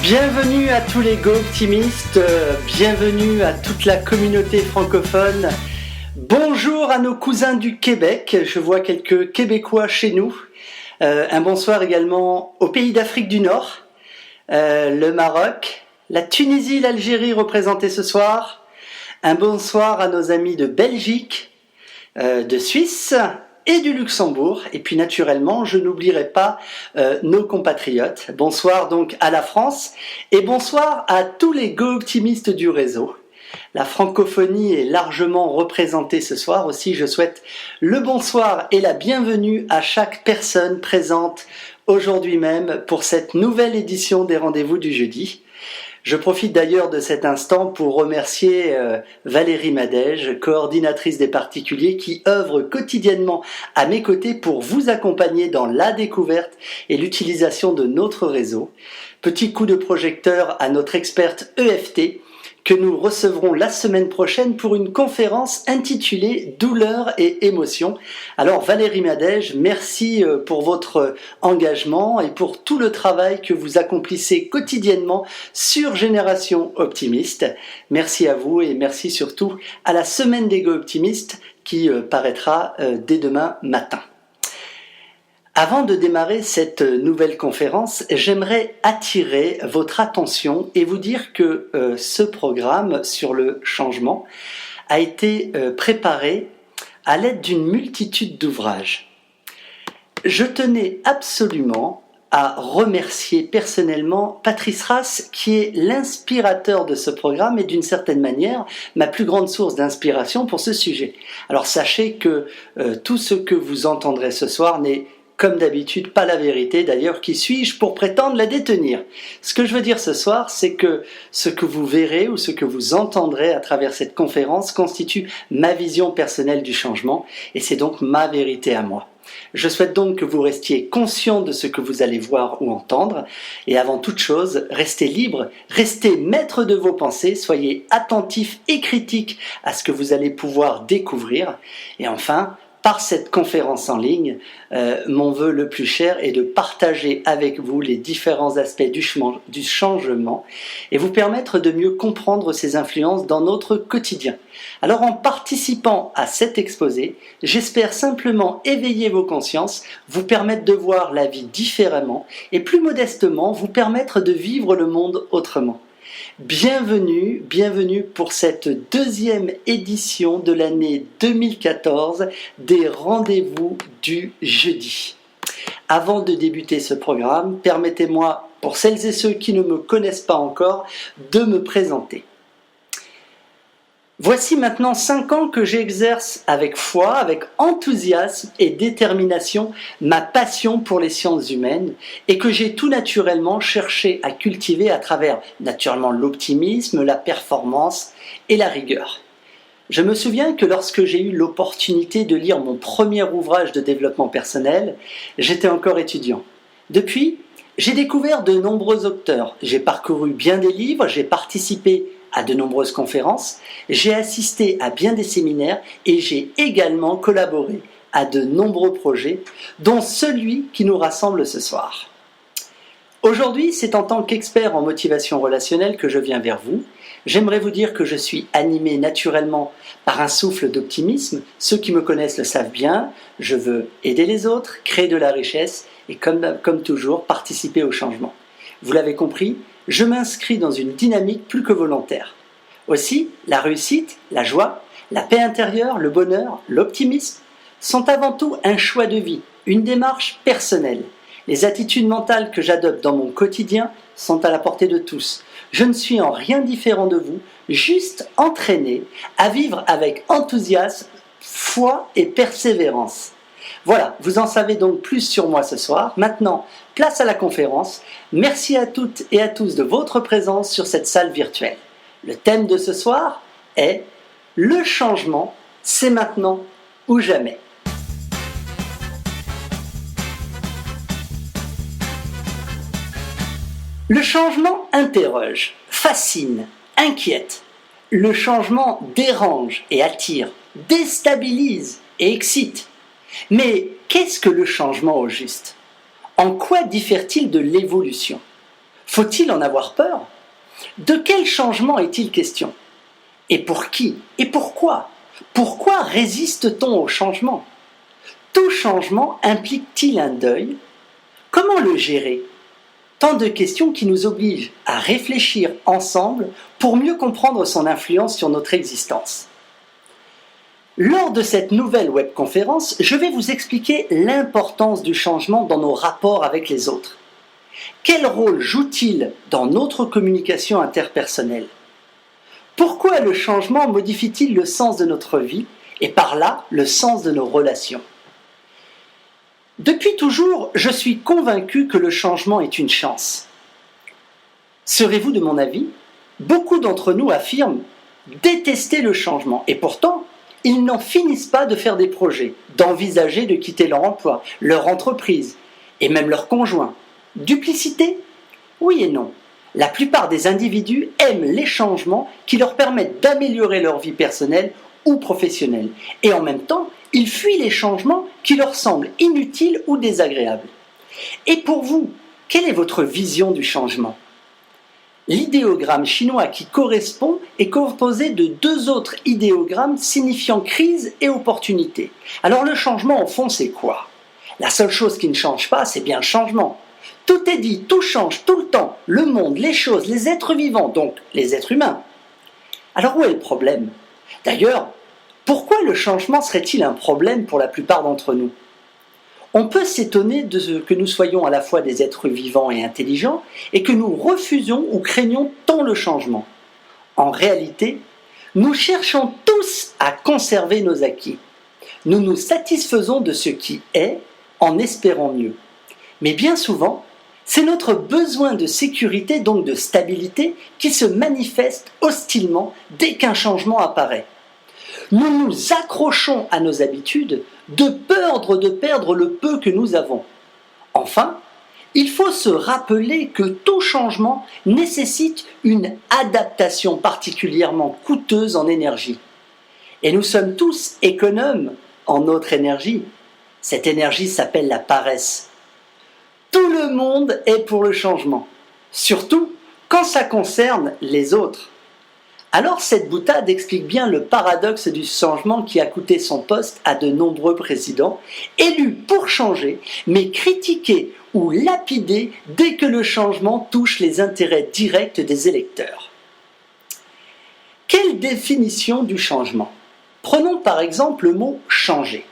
Bienvenue à tous les Go Optimistes, bienvenue à toute la communauté francophone. Bonjour à nos cousins du Québec, je vois quelques Québécois chez nous. Un bonsoir également aux pays d'Afrique du Nord, le Maroc, la Tunisie, l'Algérie représentés ce soir. Un bonsoir à nos amis de Belgique, de Suisse et du Luxembourg. Et puis naturellement, je n'oublierai pas nos compatriotes. Bonsoir donc à la France et bonsoir à tous les Go Optimistes du réseau. La francophonie est largement représentée ce soir. Aussi, je souhaite le bonsoir et la bienvenue à chaque personne présente aujourd'hui même pour cette nouvelle édition des Rendez-vous du jeudi. Je profite d'ailleurs de cet instant pour remercier Valérie Madège, coordinatrice des particuliers, qui œuvre quotidiennement à mes côtés pour vous accompagner dans la découverte et l'utilisation de notre réseau. Petit coup de projecteur à notre experte EFT, que nous recevrons la semaine prochaine pour une conférence intitulée « Douleur et émotion ». Alors Valérie Madège, merci pour votre engagement et pour tout le travail que vous accomplissez quotidiennement sur Génération Optimiste. Merci à vous et merci surtout à la Semaine des Go Optimistes qui paraîtra dès demain matin. Avant de démarrer cette nouvelle conférence, j'aimerais attirer votre attention et vous dire que ce programme sur le changement a été préparé à l'aide d'une multitude d'ouvrages. Je tenais absolument à remercier personnellement Patrice Rass, qui est l'inspirateur de ce programme et d'une certaine manière ma plus grande source d'inspiration pour ce sujet. Alors sachez que tout ce que vous entendrez ce soir n'est comme d'habitude, pas la vérité. D'ailleurs, qui suis-je pour prétendre la détenir? Ce que je veux dire ce soir, c'est que ce que vous verrez ou ce que vous entendrez à travers cette conférence constitue ma vision personnelle du changement et c'est donc ma vérité à moi. Je souhaite donc que vous restiez conscient de ce que vous allez voir ou entendre et avant toute chose, restez libre, restez maître de vos pensées, soyez attentifs et critiques à ce que vous allez pouvoir découvrir et enfin, par cette conférence en ligne, mon vœu le plus cher est de partager avec vous les différents aspects du changement et vous permettre de mieux comprendre ces influences dans notre quotidien. Alors en participant à cet exposé, j'espère simplement éveiller vos consciences, vous permettre de voir la vie différemment et plus modestement vous permettre de vivre le monde autrement. Bienvenue pour cette deuxième édition de l'année 2014 des Rendez-vous du jeudi. Avant de débuter ce programme, permettez-moi, pour celles et ceux qui ne me connaissent pas encore, de me présenter. Voici maintenant 5 ans que j'exerce avec foi, avec enthousiasme et détermination ma passion pour les sciences humaines et que j'ai tout naturellement cherché à cultiver à travers naturellement l'optimisme, la performance et la rigueur. Je me souviens que lorsque j'ai eu l'opportunité de lire mon premier ouvrage de développement personnel, j'étais encore étudiant. Depuis, j'ai découvert de nombreux auteurs, j'ai parcouru bien des livres, j'ai participé à de nombreuses conférences, j'ai assisté à bien des séminaires et j'ai également collaboré à de nombreux projets, dont celui qui nous rassemble ce soir. Aujourd'hui, c'est en tant qu'expert en motivation relationnelle que je viens vers vous. J'aimerais vous dire que je suis animé naturellement par un souffle d'optimisme. Ceux qui me connaissent le savent bien, je veux aider les autres, créer de la richesse et comme toujours, participer au changement. Vous l'avez compris, je m'inscris dans une dynamique plus que volontaire. Aussi, la réussite, la joie, la paix intérieure, le bonheur, l'optimisme sont avant tout un choix de vie, une démarche personnelle. Les attitudes mentales que j'adopte dans mon quotidien sont à la portée de tous. Je ne suis en rien différent de vous, juste entraîné à vivre avec enthousiasme, foi et persévérance. Voilà, vous en savez donc plus sur moi ce soir. Maintenant, place à la conférence. Merci à toutes et à tous de votre présence sur cette salle virtuelle. Le thème de ce soir est « Le changement, c'est maintenant ou jamais ». Le changement interroge, fascine, inquiète. Le changement dérange et attire, déstabilise et excite. Mais qu'est-ce que le changement au juste? En quoi diffère-t-il de l'évolution? Faut-il en avoir peur? De quel changement est-il question? Et pour qui? Et pourquoi? Pourquoi résiste-t-on au changement? Tout changement implique-t-il un deuil? Comment le gérer? Tant de questions qui nous obligent à réfléchir ensemble pour mieux comprendre son influence sur notre existence. Lors de cette nouvelle webconférence, je vais vous expliquer l'importance du changement dans nos rapports avec les autres. Quel rôle joue-t-il dans notre communication interpersonnelle? Pourquoi le changement modifie-t-il le sens de notre vie et par là le sens de nos relations? Depuis toujours, je suis convaincu que le changement est une chance. Serez-vous de mon avis? Beaucoup d'entre nous affirment détester le changement et pourtant, ils n'en finissent pas de faire des projets, d'envisager de quitter leur emploi, leur entreprise et même leur conjoint. Duplicité? Oui et non. La plupart des individus aiment les changements qui leur permettent d'améliorer leur vie personnelle ou professionnelle. Et en même temps, ils fuient les changements qui leur semblent inutiles ou désagréables. Et pour vous, quelle est votre vision du changement? L'idéogramme chinois qui correspond est composé de deux autres idéogrammes signifiant crise et opportunité. Alors le changement, au fond, c'est quoi? La seule chose qui ne change pas, c'est bien le changement. Tout est dit, tout change, tout le temps. Le monde, les choses, les êtres vivants, donc les êtres humains. Alors où est le problème? D'ailleurs, pourquoi le changement serait-il un problème pour la plupart d'entre nous? On peut s'étonner de ce que nous soyons à la fois des êtres vivants et intelligents et que nous refusions ou craignons tant le changement. En réalité, nous cherchons tous à conserver nos acquis. Nous nous satisfaisons de ce qui est en espérant mieux. Mais bien souvent, c'est notre besoin de sécurité, donc de stabilité, qui se manifeste hostilement dès qu'un changement apparaît. Nous nous accrochons à nos habitudes de peur de perdre le peu que nous avons. Enfin, il faut se rappeler que tout changement nécessite une adaptation particulièrement coûteuse en énergie. Et nous sommes tous économes en notre énergie. Cette énergie s'appelle la paresse. Tout le monde est pour le changement, surtout quand ça concerne les autres. Alors cette boutade explique bien le paradoxe du changement qui a coûté son poste à de nombreux présidents, élus pour changer, mais critiqués ou lapidés dès que le changement touche les intérêts directs des électeurs. Quelle définition du changement? Prenons par exemple le mot « changer ».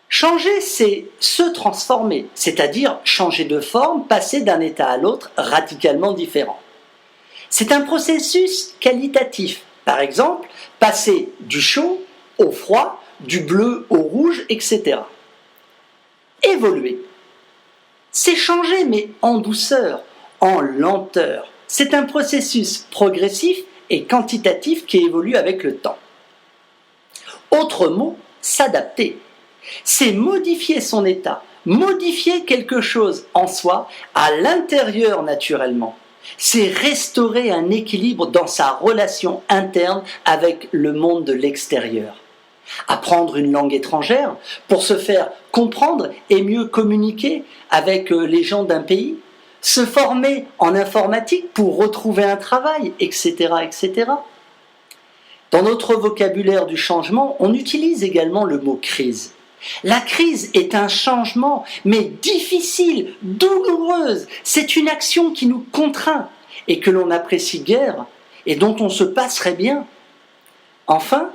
Changer, c'est se transformer, c'est-à-dire changer de forme, passer d'un état à l'autre radicalement différent. C'est un processus qualitatif, par exemple, passer du chaud au froid, du bleu au rouge, etc. Évoluer, c'est changer mais en douceur, en lenteur. C'est un processus progressif et quantitatif qui évolue avec le temps. Autre mot, s'adapter. C'est modifier son état, modifier quelque chose en soi, à l'intérieur naturellement. C'est restaurer un équilibre dans sa relation interne avec le monde de l'extérieur. Apprendre une langue étrangère pour se faire comprendre et mieux communiquer avec les gens d'un pays. Se former en informatique pour retrouver un travail, etc., etc. Dans notre vocabulaire du changement, on utilise également le mot crise. La crise est un changement, mais difficile, douloureuse. C'est une action qui nous contraint et que l'on n'apprécie guère et dont on se passerait bien. Enfin,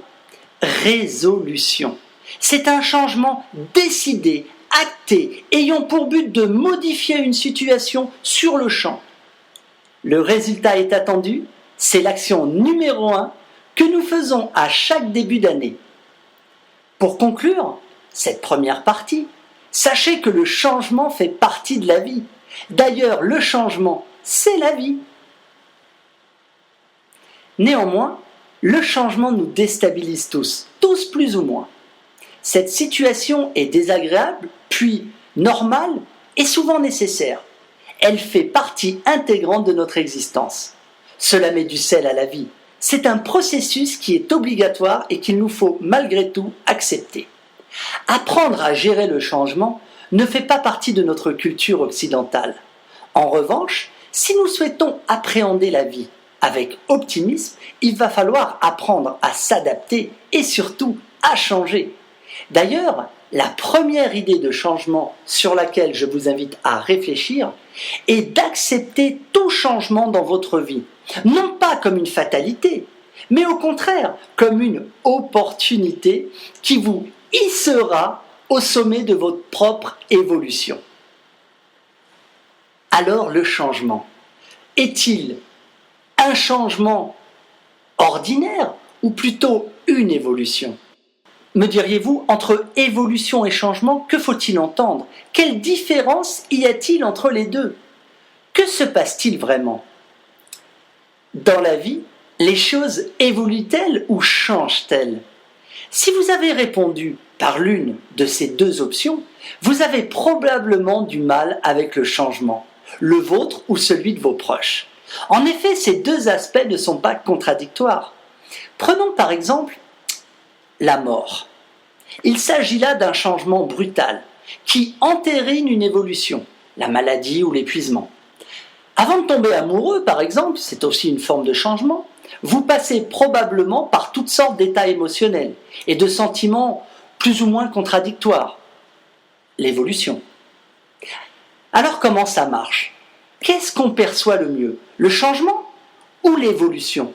résolution. C'est un changement décidé, acté, ayant pour but de modifier une situation sur le champ. Le résultat est attendu, c'est l'action numéro 1 que nous faisons à chaque début d'année. Pour conclure cette première partie, sachez que le changement fait partie de la vie. D'ailleurs, le changement, c'est la vie. Néanmoins, le changement nous déstabilise tous plus ou moins. Cette situation est désagréable, puis normale et souvent nécessaire. Elle fait partie intégrante de notre existence. Cela met du sel à la vie. C'est un processus qui est obligatoire et qu'il nous faut malgré tout accepter. Apprendre à gérer le changement ne fait pas partie de notre culture occidentale. En revanche, Si nous souhaitons appréhender la vie avec optimisme, il va falloir apprendre à s'adapter et surtout à changer. D'ailleurs, la première idée de changement sur laquelle je vous invite à réfléchir est d'accepter tout changement dans votre vie, non pas comme une fatalité, mais au contraire comme une opportunité qui vous hissera au sommet de votre propre évolution. Alors le changement, est-il un changement ordinaire ou plutôt une évolution ? Me diriez-vous, entre évolution et changement, que faut-il entendre ? Quelle différence y a-t-il entre les deux ? Que se passe-t-il vraiment ? Dans la vie, les choses évoluent-elles ou changent-elles ? Si vous avez répondu par l'une de ces deux options, vous avez probablement du mal avec le changement, le vôtre ou celui de vos proches. En effet, ces deux aspects ne sont pas contradictoires. Prenons par exemple la mort. Il s'agit là d'un changement brutal qui entérine une évolution, la maladie ou l'épuisement. Avant de tomber amoureux, par exemple, c'est aussi une forme de changement, vous passez probablement par toutes sortes d'états émotionnels et de sentiments plus ou moins contradictoires. L'évolution. Alors comment ça marche ? Qu'est-ce qu'on perçoit le mieux ? Le changement ou l'évolution ?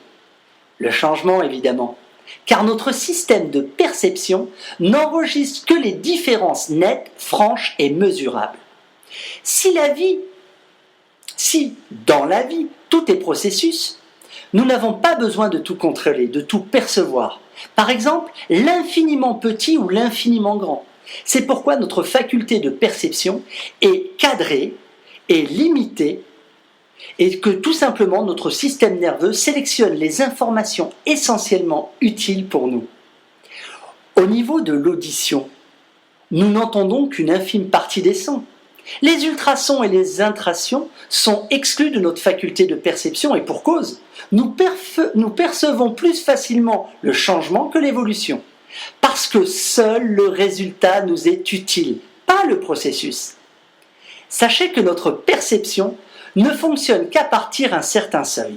Le changement, évidemment, car notre système de perception n'enregistre que les différences nettes, franches et mesurables. Si dans la vie, tout est processus, nous n'avons pas besoin de tout contrôler, de tout percevoir. Par exemple, l'infiniment petit ou l'infiniment grand. C'est pourquoi notre faculté de perception est cadrée et limitée et que tout simplement notre système nerveux sélectionne les informations essentiellement utiles pour nous. Au niveau de l'audition, nous n'entendons qu'une infime partie des sons. Les ultrasons et les intrasons sont exclus de notre faculté de perception et pour cause, nous percevons plus facilement le changement que l'évolution, parce que seul le résultat nous est utile, pas le processus. Sachez que notre perception ne fonctionne qu'à partir d'un certain seuil.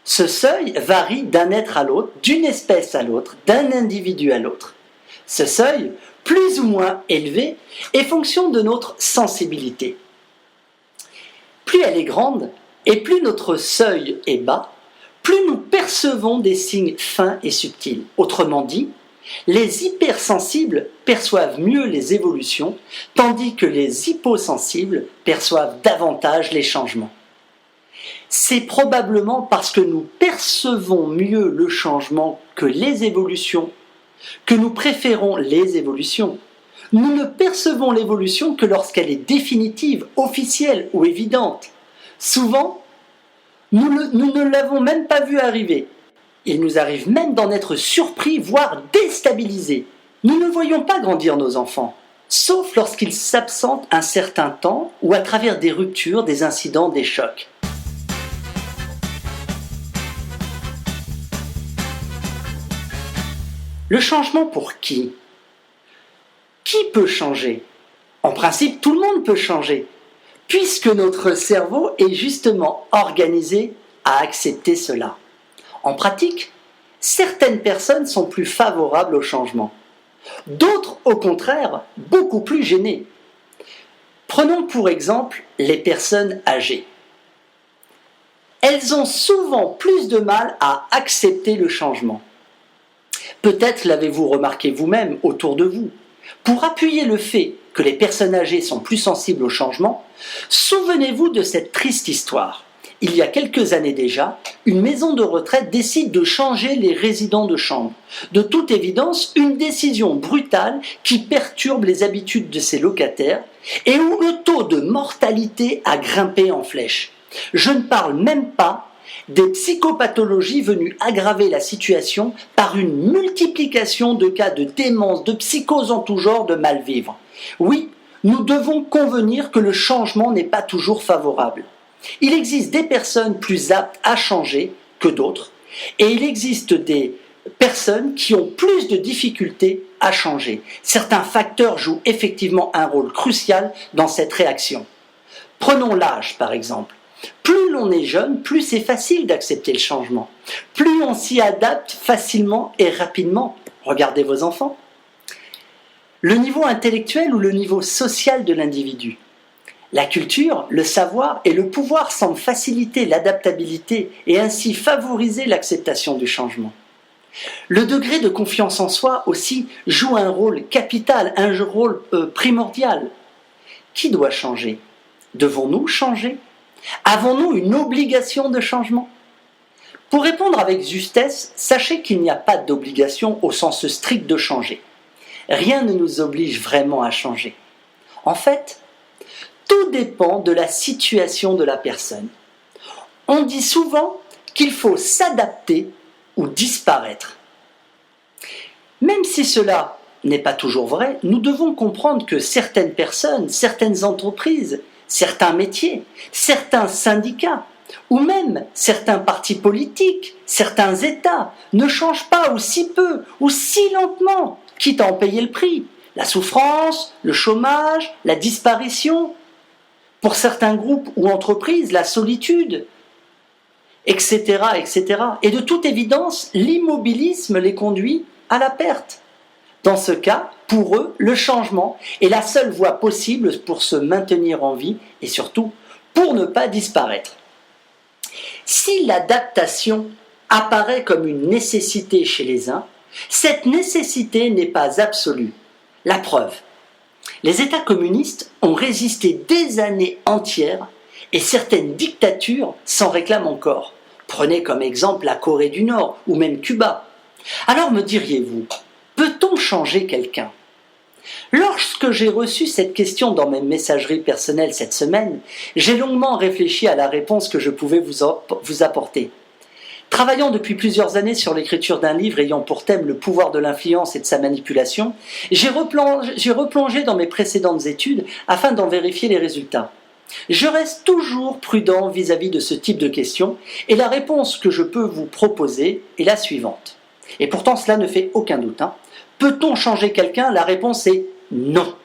Ce seuil varie d'un être à l'autre, d'une espèce à l'autre, d'un individu à l'autre. Ce seuil, plus ou moins élevé, est fonction de notre sensibilité. Plus elle est grande et plus notre seuil est bas, plus nous percevons des signes fins et subtils. Autrement dit, les hypersensibles perçoivent mieux les évolutions, tandis que les hyposensibles perçoivent davantage les changements. C'est probablement parce que nous percevons mieux le changement que les évolutions, que nous préférons les évolutions. Nous ne percevons l'évolution que lorsqu'elle est définitive, officielle ou évidente. Souvent, nous ne l'avons même pas vue arriver. Il nous arrive même d'en être surpris, voire déstabilisés. Nous ne voyons pas grandir nos enfants, sauf lorsqu'ils s'absentent un certain temps ou à travers des ruptures, des incidents, des chocs. Le changement pour qui ? Qui peut changer ? En principe, tout le monde peut changer, puisque notre cerveau est justement organisé à accepter cela. En pratique, certaines personnes sont plus favorables au changement. D'autres, au contraire, beaucoup plus gênées. Prenons pour exemple les personnes âgées. Elles ont souvent plus de mal à accepter le changement. Peut-être l'avez-vous remarqué vous-même autour de vous. Pour appuyer le fait que les personnes âgées sont plus sensibles au changement, souvenez-vous de cette triste histoire. Il y a quelques années déjà, une maison de retraite décide de changer les résidents de chambre. De toute évidence, une décision brutale qui perturbe les habitudes de ses locataires et où le taux de mortalité a grimpé en flèche. Je ne parle même pas des psychopathologies venues aggraver la situation par une multiplication de cas de démence, de psychose en tout genre, de mal-vivre. Oui, nous devons convenir que le changement n'est pas toujours favorable. Il existe des personnes plus aptes à changer que d'autres, et il existe des personnes qui ont plus de difficultés à changer. Certains facteurs jouent effectivement un rôle crucial dans cette réaction. Prenons l'âge, par exemple. Plus l'on est jeune, plus c'est facile d'accepter le changement. Plus on s'y adapte facilement et rapidement. Regardez vos enfants. Le niveau intellectuel ou le niveau social de l'individu. La culture, le savoir et le pouvoir semblent faciliter l'adaptabilité et ainsi favoriser l'acceptation du changement. Le degré de confiance en soi aussi joue un rôle capital, un rôle primordial. Qui doit changer? Devons-nous changer? Avons-nous une obligation de changement? Pour répondre avec justesse, sachez qu'il n'y a pas d'obligation au sens strict de changer. Rien ne nous oblige vraiment à changer. En fait, tout dépend de la situation de la personne. On dit souvent qu'il faut s'adapter ou disparaître. Même si cela n'est pas toujours vrai, nous devons comprendre que certaines personnes, certaines entreprises, certains métiers, certains syndicats, ou même certains partis politiques, certains États ne changent pas aussi peu ou si lentement, quitte à en payer le prix. La souffrance, le chômage, la disparition, pour certains groupes ou entreprises, la solitude, etc., etc. Et de toute évidence, l'immobilisme les conduit à la perte. Dans ce cas, pour eux, le changement est la seule voie possible pour se maintenir en vie et surtout pour ne pas disparaître. Si l'adaptation apparaît comme une nécessité chez les uns, cette nécessité n'est pas absolue. La preuve, les États communistes ont résisté des années entières et certaines dictatures s'en réclament encore. Prenez comme exemple la Corée du Nord ou même Cuba. Alors me diriez-vous, peut-on changer quelqu'un? Lorsque j'ai reçu cette question dans mes messageries personnelles cette semaine, j'ai longuement réfléchi à la réponse que je pouvais vous apporter. Travaillant depuis plusieurs années sur l'écriture d'un livre ayant pour thème le pouvoir de l'influence et de sa manipulation, j'ai replongé dans mes précédentes études afin d'en vérifier les résultats. Je reste toujours prudent vis-à-vis de ce type de questions et la réponse que je peux vous proposer est la suivante. Et pourtant cela ne fait aucun doute. Peut-on changer quelqu'un? La réponse est non.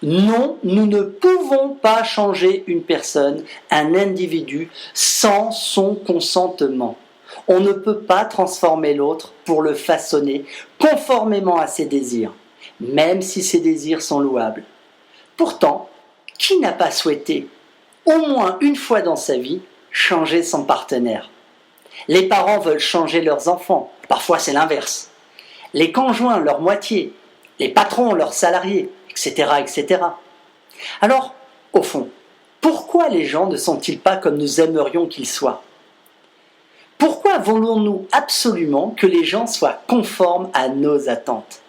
Non, nous ne pouvons pas changer une personne, un individu, sans son consentement. On ne peut pas transformer l'autre pour le façonner conformément à ses désirs, même si ses désirs sont louables. Pourtant, qui n'a pas souhaité, au moins une fois dans sa vie, changer son partenaire? Les parents veulent changer leurs enfants, parfois c'est l'inverse. Les conjoints, leur moitié, les patrons, leurs salariés, etc., etc. Alors, au fond, pourquoi les gens ne sont-ils pas comme nous aimerions qu'ils soient? Pourquoi voulons-nous absolument que les gens soient conformes à nos attentes?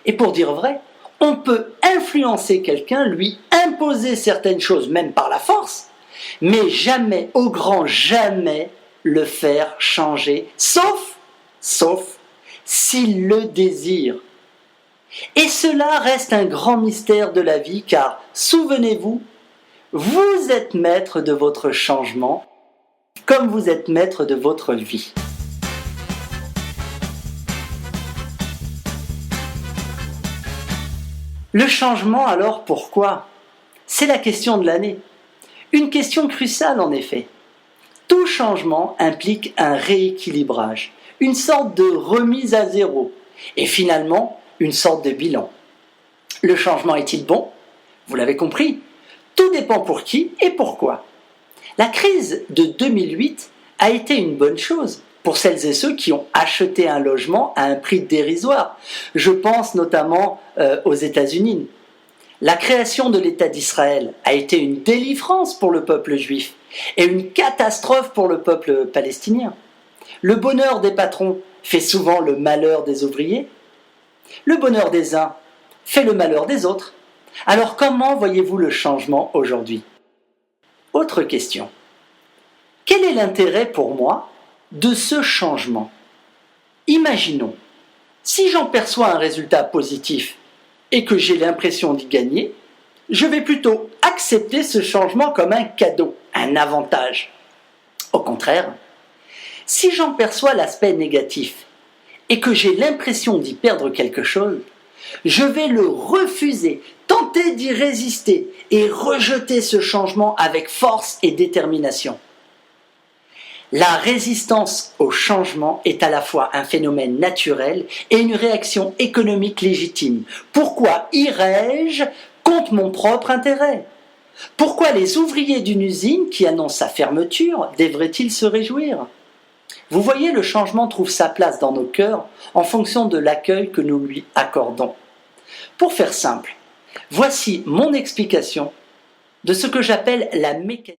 Et pour dire vrai, on peut influencer quelqu'un, lui imposer certaines choses, même par la force, mais jamais, au grand jamais, le faire changer, sauf s'il le désire. Et cela reste un grand mystère de la vie, car, souvenez-vous, vous êtes maître de votre changement, comme vous êtes maître de votre vie. Le changement, alors, pourquoi? C'est la question de l'année. Une question cruciale, en effet. Tout changement implique un rééquilibrage, une sorte de remise à zéro, et finalement, une sorte de bilan. Le changement est-il bon? Vous l'avez compris, tout dépend pour qui et pourquoi. La crise de 2008 a été une bonne chose pour celles et ceux qui ont acheté un logement à un prix dérisoire. Je pense notamment aux États-Unis. La création de l'État d'Israël a été une délivrance pour le peuple juif et une catastrophe pour le peuple palestinien. Le bonheur des patrons fait souvent le malheur des ouvriers. Le bonheur des uns fait le malheur des autres. Alors comment voyez-vous le changement aujourd'hui? Autre question. Quel est l'intérêt pour moi de ce changement? Imaginons, si j'en perçois un résultat positif et que j'ai l'impression d'y gagner, je vais plutôt accepter ce changement comme un cadeau, un avantage. Au contraire, si j'en perçois l'aspect négatif et que j'ai l'impression d'y perdre quelque chose, je vais le refuser tant tenter d'y résister et rejeter ce changement avec force et détermination. La résistance au changement est à la fois un phénomène naturel et une réaction économique légitime. Pourquoi irais-je contre mon propre intérêt ? Pourquoi les ouvriers d'une usine qui annonce sa fermeture devraient-ils se réjouir ? Vous voyez, le changement trouve sa place dans nos cœurs en fonction de l'accueil que nous lui accordons. Pour faire simple, voici mon explication de ce que j'appelle la mécanique.